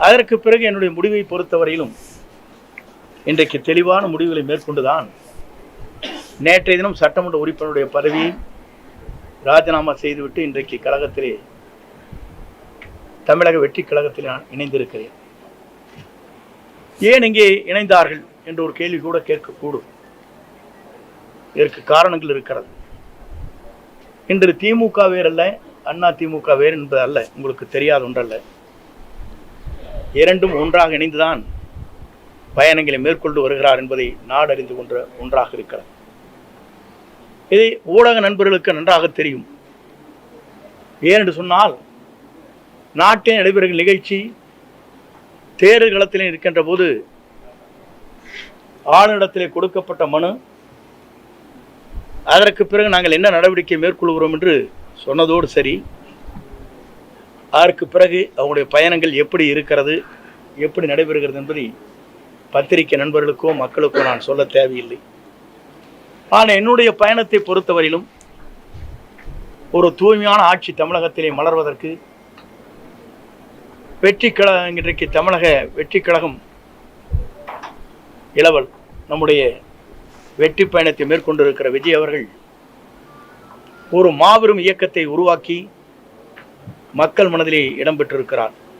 அதற்கு பிறகு என்னுடைய முடிவை பொறுத்தவரையிலும் இன்றைக்கு தெளிவான முடிவுகளை மேற்கொண்டுதான் நேற்றைய தினம் சட்டமன்ற உறுப்பினருடைய பதவியை ராஜினாமா செய்துவிட்டு இன்றைக்கு கழகத்திலே தமிழக வெற்றி கழகத்தில் நான் இணைந்திருக்கிறேன். ஏன் இங்கே இணைந்தார்கள் என்ற ஒரு கேள்வி கூட கேட்கக்கூடும். இதற்கு காரணங்கள் இருக்கிறது. இன்று திமுக வேறல்ல, அண்ணா திமுக வேறு என்பது அல்ல, உங்களுக்கு தெரியாத ஒன்றல்ல. இரண்டும் ஒன்றாக இணைந்துதான் பயணங்களை மேற்கொண்டு வருகிறார் என்பதை நாடறிந்து கொண்ட ஒன்றாக இருக்கிறது. இதை ஊடக நண்பர்களுக்கு நன்றாக தெரியும். ஏனென்று சொன்னால், நாட்டில் நடைபெறுகிற நிகழ்ச்சி தேர்தல் களத்திலே இருக்கின்ற போது ஆளுநரிடத்திலே கொடுக்கப்பட்ட மனு, அதற்கு பிறகு நாங்கள் என்ன நடவடிக்கை மேற்கொள்கிறோம் என்று சொன்னதோடு சரி, அதற்கு பிறகு அவங்களுடைய பயணங்கள் எப்படி இருக்கிறது, எப்படி நடைபெறுகிறது என்பதை பத்திரிகை நண்பர்களுக்கோ மக்களுக்கோ நான் சொல்ல தேவையில்லை. ஆனால் என்னுடைய பயணத்தை பொறுத்தவரையிலும் ஒரு தூய்மையான ஆட்சி தமிழகத்திலே மலர்வதற்கு வெற்றி கழகம், இன்றைக்கு தமிழக வெற்றி கழகம் இளவல் நம்முடைய வெற்றி பயணத்தை மேற்கொண்டிருக்கிற விஜய் அவர்கள் ஒரு மாபெரும் இயக்கத்தை உருவாக்கி மக்கள் மனதிலே இடம்பெற்றிருக்கிறார்.